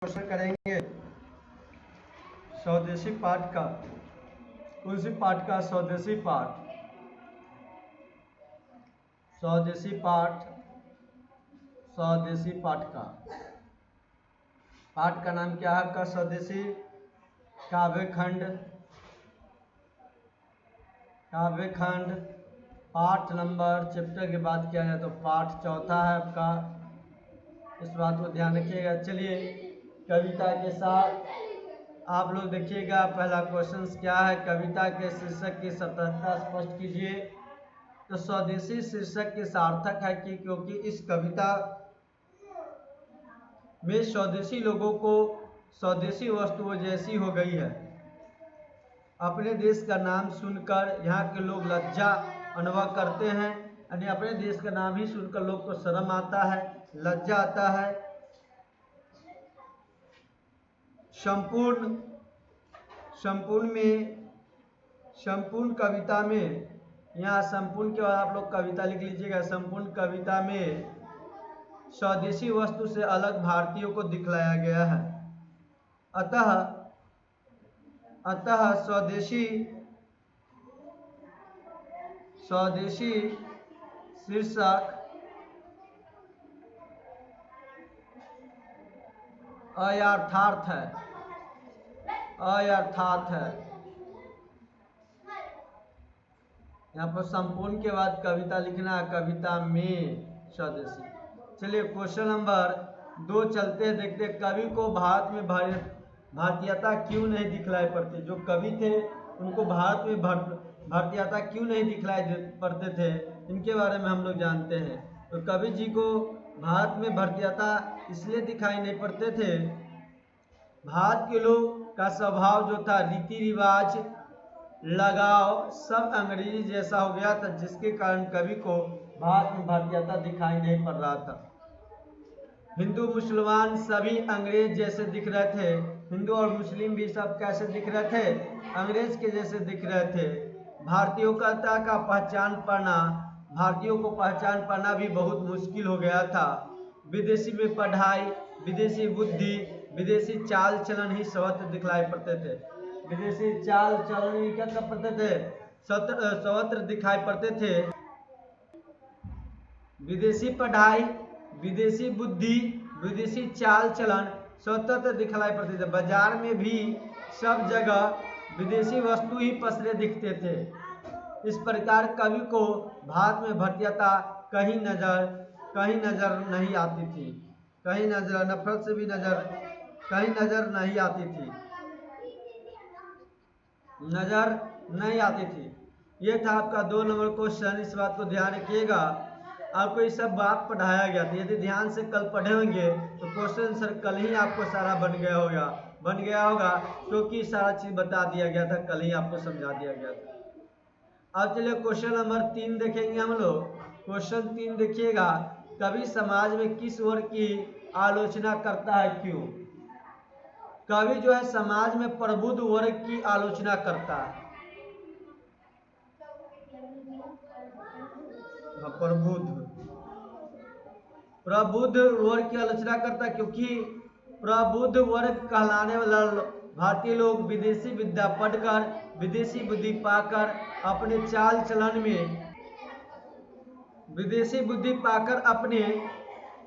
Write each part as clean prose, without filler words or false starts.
Question करेंगे स्वदेशी पाठ का। उसी पाठ का स्वदेशी पाठ का पाठ का नाम क्या है आपका? स्वदेशी काव्यखंड पाठ नंबर चैप्टर की बात किया जाए तो पाठ चौथा है आपका, इस बात को ध्यान रखिएगा। चलिए कविता के साथ आप लोग देखिएगा। पहला क्वेश्चन क्या है? कविता के शीर्षक की सतहता स्पष्ट कीजिए। तो स्वदेशी शीर्षक के सार्थक है कि क्योंकि इस कविता में स्वदेशी लोगों को स्वदेशी वस्तुओं जैसी हो गई है। अपने देश का नाम सुनकर यहाँ के लोग लज्जा अनुभव करते हैं, यानी अपने देश का नाम ही सुनकर लोग को शर्म आता है, लज्जा आता है। संपूर्ण कविता में, यहाँ संपूर्ण के बाद आप लोग कविता लिख लीजिएगा। संपूर्ण कविता में स्वदेशी वस्तु से अलग भारतीयों को दिखलाया गया है। अतः स्वदेशी शीर्षक अयथार्थ है। यहाँ पर संपूर्ण के बाद कविता लिखना है, कविता में स्वदेशी। चलिए क्वेश्चन नंबर 2 चलते हैं, देखते हैं कवि को भारत में भारतीयता क्यों नहीं दिखलाई पड़ती। जो कवि थे उनको भारत में भारतीयता क्यों नहीं दिखलाई पड़ते थे, इनके बारे में हम लोग जानते हैं। तो कवि जी को भारत में भारतीयता इसलिए दिखाई नहीं पड़ते थे, भारत के लोग का स्वभाव जो था, रीति रिवाज, लगाव सब अंग्रेजी जैसा हो गया था, जिसके कारण कवि को भारत में भारतीयता दिखाई नहीं पड़ रहा था। हिंदू मुसलमान सभी अंग्रेज जैसे दिख रहे थे, हिंदू और मुस्लिम भी सब कैसे दिख रहे थे? अंग्रेज के जैसे दिख रहे थे। भारतीयों का भारतीयों को पहचान पाना भी बहुत मुश्किल हो गया था। विदेशी में पढ़ाई, विदेशी बुद्धि, विदेशी चाल चलन ही सर्वत्र दिखलाई पड़ते थे। विदेशी चाल चलन ही क्या कर पड़ते थे? सर्वत्र दिखाई पड़ते थे। विदेशी पढ़ाई, विदेशी बुद्धि, विदेशी चाल चलन सर्वत्र दिखलाई पड़ते थे। बाजार में भी सब जगह विदेशी वस्तु ही पसरे दिखते थे। इस प्रकार कवि को भारत में भारतीयता कहीं नजर नहीं आती थी, कहीं नजर, नफरत से भी कहीं नजर नहीं आती थी। ये था आपका 2 नंबर क्वेश्चन। इस बात को ध्यान रखिएगा, आपको ये सब बात पढ़ाया गया था। यदि ध्यान से कल पढ़े होंगे तो क्वेश्चन आंसर कल ही आपको सारा बन गया होगा, क्योंकि सारा चीज बता दिया गया था, कल ही आपको समझा दिया गया था। अब चलिए क्वेश्चन नंबर 3 देखेंगे हम लोग। क्वेश्चन 3 देखिएगा, कवि समाज में किस वर्ग की आलोचना करता है, क्यों? कवि जो है समाज में प्रबुद्ध वर्ग की आलोचना करता है। प्रबुद्ध वर्ग की आलोचना करता है, क्योंकि प्रबुद्ध वर्ग कहलाने वाला भारतीय लोग विदेशी विद्या पढ़कर, विदेशी बुद्धि पाकर अपने चाल चलन में, विदेशी बुद्धि पाकर अपने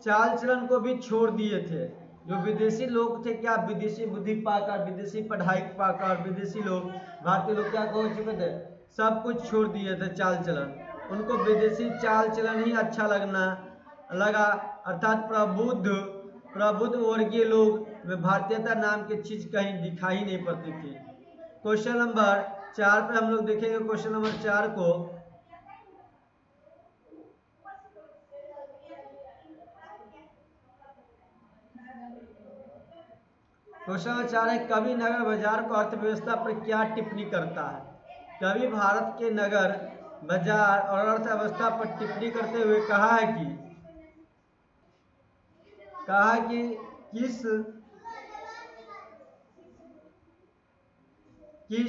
चाल चलन को भी छोड़ दिए थे। जो विदेशी लोग थे, क्या विदेशी बुद्धि पाकर, विदेशी पढ़ाई पाकर विदेशी लोग, भारतीय लोग क्या हो चुके थे? सब कुछ छोड़ दिए थे चाल चलन। उनको विदेशी चाल चलन ही अच्छा लगा, अर्थात प्रबुद्ध वर्गीय लोग में भारतीयता नाम की चीज कहीं दिखाई नहीं पड़ती थी। क्वेश्चन नंबर 4 पे हम लोग देखेंगे। क्वेश्चन नंबर 4 को, क्वेश्चन नंबर 4 है, कवि नगर बाजार को अर्थव्यवस्था पर क्या टिप्पणी करता है? कवि भारत के नगर बाजार और अर्थव्यवस्था पर टिप्पणी करते हुए कहा है कि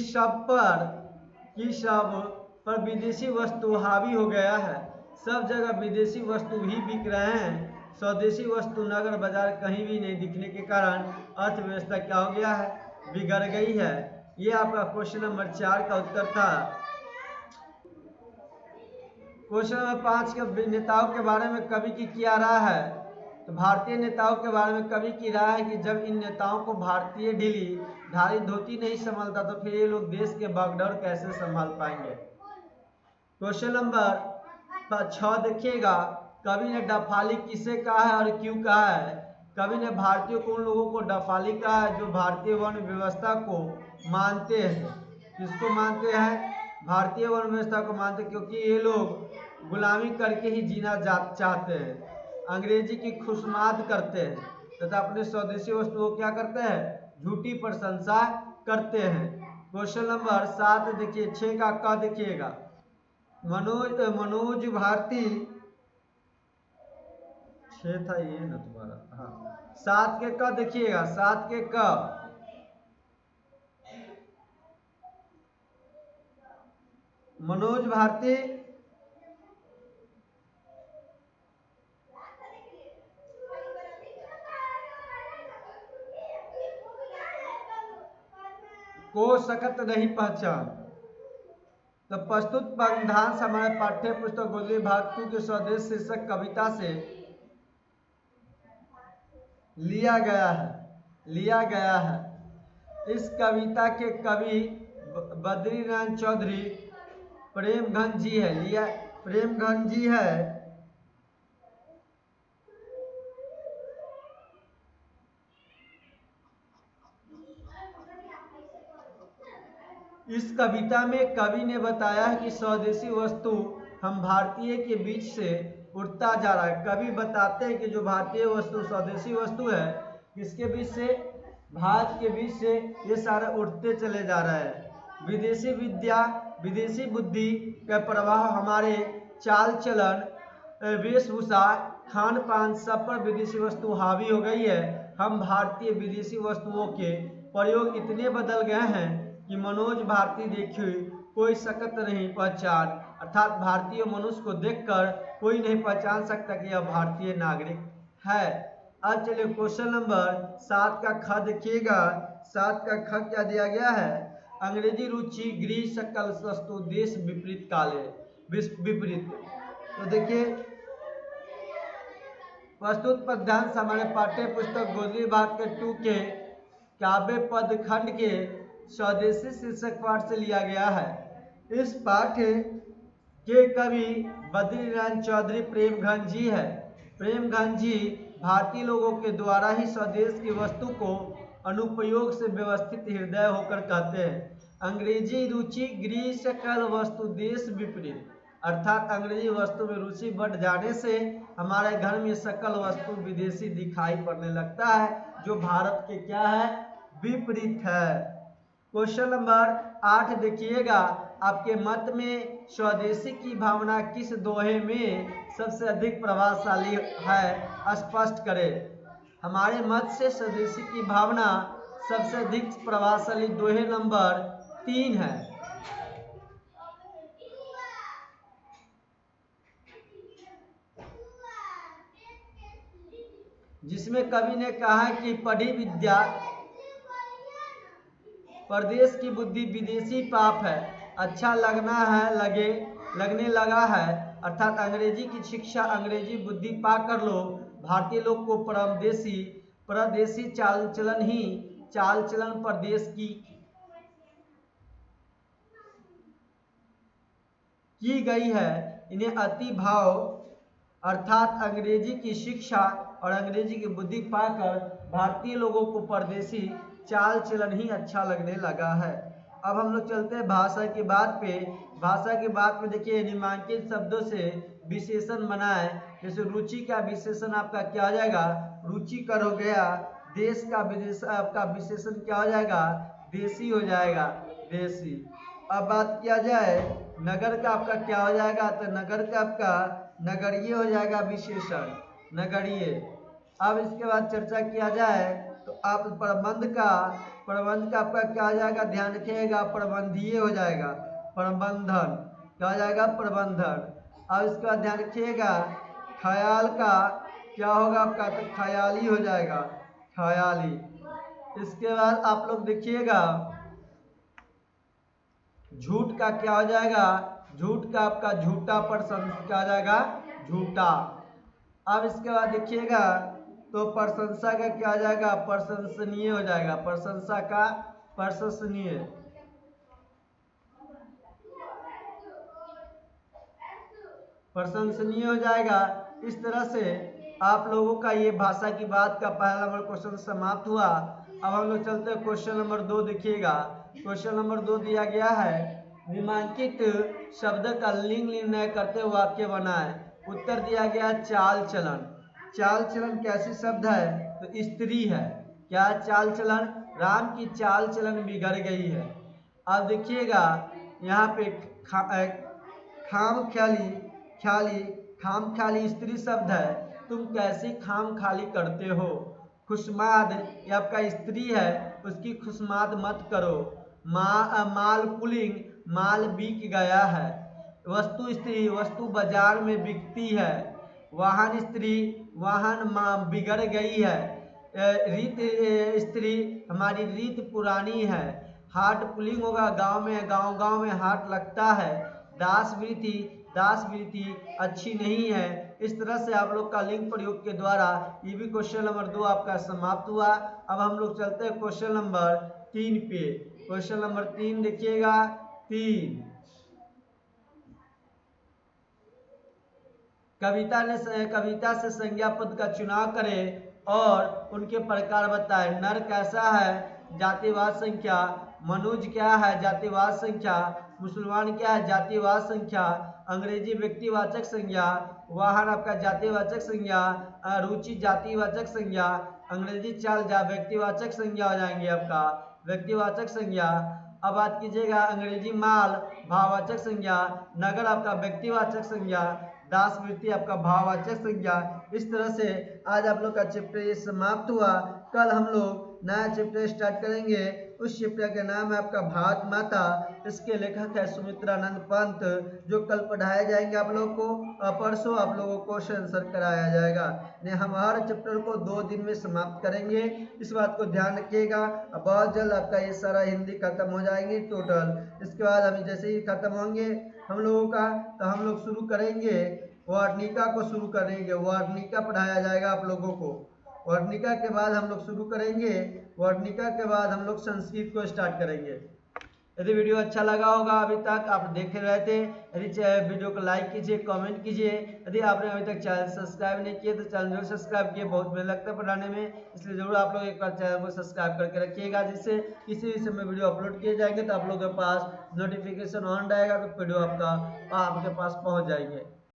सब पर विदेशी वस्तु हावी हो गया है। सब जगह विदेशी वस्तु ही बिक रहे हैं, स्वदेशी वस्तु नगर बाजार कहीं भी नहीं दिखने के कारण अर्थव्यवस्था क्या हो गया है, बिगड़ गई है। ये आपका क्वेश्चन नंबर 4 का उत्तर था। क्वेश्चन नंबर 5 के नेताओं के बारे में कवि की क्या राय है? तो भारतीय नेताओं के बारे में कवि की राय है कि जब इन नेताओं को भारतीय ढीली ढाली धोती नहीं संभालता तो फिर ये लोग देश के बागडोर कैसे संभाल पाएंगे। क्वेश्चन नंबर 6 देखिएगा, कवि ने डफाली किसे कहा है और क्यों कहा है? कवि ने भारतीयों को उन लोगों को डफाली कहा है जो भारतीय वर्ण व्यवस्था को मानते हैं। किसको मानते हैं? भारतीय वर्ण व्यवस्था को मानते हैं, क्योंकि ये लोग गुलामी करके ही जीना चाहते हैं, अंग्रेजी की खुशमाद करते हैं तथा अपने स्वदेशी वस्तुओं क्या करते हैं, झूठी प्रशंसा करते हैं। क्वेश्चन नंबर 7 देखिए, 6 का क देखिएगा, मनोज भारती 6 था ये ना तुम्हारा, हाँ 7 के क देखिएगा, 7 के क, मनोज भारती को सख्त नहीं पहचान। तो प्रस्तुत पंद्यांश हमारे पाठ्य पुस्तक गोदरी भाग 2 के स्वदेश शीर्षक कविता से लिया गया है। इस कविता के कवि बद्रीनारायण चौधरी प्रेमघन जी है। प्रेमघन जी है। इस कविता में कवि ने बताया है कि स्वदेशी वस्तु हम भारतीय के बीच से उठता जा रहा है। कवि बताते हैं कि जो भारतीय वस्तु स्वदेशी वस्तु है, किसके बीच से, भारत के बीच से ये सारा उठते चले जा रहा है। विदेशी विद्या, विदेशी बुद्धि का प्रभाव हमारे चाल चलन, वेशभूषा, खान पान सब पर विदेशी वस्तु हावी हो गई है। हम भारतीय विदेशी वस्तुओं के प्रयोग इतने बदल गए हैं कि मनोज भारती देखिए कोई सख्त नहीं पहचान, अर्थात भारतीय मनुष्य को देखकर कोई नहीं पहचान सकता कि यह भारतीय नागरिक है। अब चलिए क्वेश्चन नंबर 7 का ख देखिएगा। 7 का ख क्या दिया गया है? अंग्रेजी रुचि गृह सकल वस्तु देश विपरीत काले विपरीत। तो देखिए, प्रस्तुत पद्यांश हमारे पाठ्य पुस्तक गोदरी भाग के 2 के काव्य पद खंड के स्वदेशी शीर्षक पाठ से लिया गया है। इस पाठ के कवि बद्रीनारायण चौधरी प्रेमघन जी है। प्रेमघन जी भारतीय लोगों के द्वारा ही स्वदेश की वस्तु को अनुपयोग से व्यवस्थित हृदय होकर कहते हैं। अंग्रेजी रुचि गृह सकल वस्तु देश विपरीत, अर्थात अंग्रेजी वस्तु में रुचि बढ़ जाने से हमारे घर में सकल वस्तु विदेशी दिखाई पड़ने लगता है, जो भारत के क्या है, विपरीत है। क्वेश्चन नंबर 8 देखिएगा, आपके मत में स्वदेशी की भावना किस दोहे में सबसे अधिक प्रभावशाली है, स्पष्ट करें। हमारे मत से स्वदेशी की भावना सबसे अधिक प्रभावशाली दोहे नंबर 3 है। जिसमें कवि ने कहा कि पढ़ी विद्या परदेश की बुद्धि विदेशी पाप है, अच्छा लगना है लगने लगा है, अर्थात अंग्रेजी की शिक्षा अंग्रेजी बुद्धि पाकर लोग भारतीय लोग को परदेशी चाल चलन प्रदेश की गई है। इन्हें अति भाव, अर्थात अंग्रेजी की शिक्षा और अंग्रेजी की बुद्धि पाकर भारतीय लोगों को परदेशी चाल चलन ही अच्छा लगने लगा है। अब हम लोग चलते हैं भाषा की बात पे। भाषा की बात में देखिए, निम्नलिखित शब्दों से विशेषण बनाए। जैसे रुचि का विशेषण आपका क्या हो जाएगा, रुचिकर हो गया। देश का आपका विशेषण क्या हो जाएगा, देशी हो जाएगा, देशी। अब बात किया जाए नगर का, आपका क्या हो जाएगा, तो नगर का आपका नगरीय हो जाएगा विशेषण, नगरीय। अब इसके बाद चर्चा किया जाए तो आप प्रबंध का आपका क्या हो जाएगा, ध्यान रखिएगा, प्रबंधीय हो जाएगा, प्रबंधन क्या हो जाएगा, प्रबंधन। अब इसके बाद ध्यान रखिएगा, ख्याल का क्या होगा आपका, तो ख्याली हो जाएगा, ख्याली। इसके बाद आप लोग देखिएगा झूठ का क्या हो जाएगा, झूठ का आपका झूठा क्या हो जाएगा, झूठा। अब इसके बाद देखिएगा तो प्रशंसा का क्या हो जाएगा, प्रशंसनीय हो जाएगा, प्रशंसा का प्रशंसनीय। प्रशंसनीय हो जाएगा। इस तरह से आप लोगों का ये भाषा की बात का पहला नंबर क्वेश्चन समाप्त हुआ। अब हम लोग चलते हैं क्वेश्चन नंबर 2। देखिएगा क्वेश्चन नंबर 2 दिया गया है, निम्नलिखित शब्द का लिंग निर्णय करते वाक्य बनाएं। उत्तर दिया गया चाल चलन। चाल चलन कैसी शब्द है, तो स्त्री है। क्या चाल चलन, राम की चाल चलन बिगड़ गई है। अब देखिएगा यहाँ पे खाम ख्याली, ख्याली, खाम ख्याली स्त्री शब्द है, तुम कैसी खाम खाली करते हो। खुशमाद, ये आपका स्त्री है, उसकी खुशमाद मत करो। माल पुलिंग, माल बिक गया है। वस्तु स्त्री, वस्तु बाजार में बिकती है। वाहन स्त्री, वाहन बिगड़ गई है। रीत स्त्री, हमारी रीत पुरानी है। हाट पुलिंग होगा, गांव में, गांव में हाट लगता है। दास वृत्ति, दास वृत्ति अच्छी नहीं है। इस तरह से आप लोग का लिंग प्रयोग के द्वारा ये भी क्वेश्चन नंबर 2 आपका समाप्त हुआ। अब हम लोग चलते हैं क्वेश्चन नंबर 3 पे। क्वेश्चन नंबर 3 देखिएगा, 3 कविता से संज्ञा पद का चुनाव करें और उनके प्रकार बताएं। नर कैसा है, जातिवाद संख्या। मनुज क्या है, जातिवाद संख्या। मुसलमान क्या है, जातिवाद संख्या। अंग्रेजी व्यक्तिवाचक संज्ञा। वाहन आपका जातिवाचक संज्ञा। रुचि जातिवाचक संज्ञा। अंग्रेजी चाल व्यक्तिवाचक संज्ञा हो जाएंगे आपका, व्यक्तिवाचक संज्ञा। अब बात कीजिएगा अंग्रेजी माल भाववाचक संज्ञा। नगर आपका व्यक्तिवाचक संज्ञा। दास वृत्ति आपका भाववाचक संज्ञा। इस तरह से आज आप लोग का चैप्टर ये समाप्त हुआ। कल हम लोग नया चैप्टर स्टार्ट करेंगे। उस चैप्टर का नाम है आपका भारत माता। इसके लेखक है सुमित्रानंद पंत, जो कल पढ़ाए जाएंगे आप लोग को, और परसों आप लोगों को क्वेश्चन आंसर कराया जाएगा। हम हर चैप्टर को 2 दिन में समाप्त करेंगे, इस बात को ध्यान रखिएगा। बहुत जल्द आपका ये सारा हिंदी खत्म हो जाएगी टोटल। इसके बाद हम जैसे ही खत्म होंगे हम लोगों का, तो हम लोग शुरू करेंगे वर्णिका को, शुरू करेंगे वर्णिका पढ़ाया जाएगा आप लोगों को। वर्णिका के बाद हम लोग शुरू करेंगे, वर्णिका के बाद हम लोग संस्कृत को स्टार्ट करेंगे। यदि वीडियो अच्छा लगा होगा, अभी तक आप देख रहे थे, यदि वीडियो को लाइक कीजिए, कमेंट कीजिए। यदि आपने अभी तक चैनल सब्सक्राइब नहीं किए तो चैनल जरूर सब्सक्राइब किए, बहुत मेहनत लगता है पढ़ाने में, इसलिए जरूर आप लोग एक बार चैनल को सब्सक्राइब करके रखिएगा, जिससे किसी भी समय वीडियो अपलोड किए जाएंगे तो आप लोगों के पास नोटिफिकेशन ऑन रहेगा, तो वीडियो आपके पास पहुँच जाएंगे।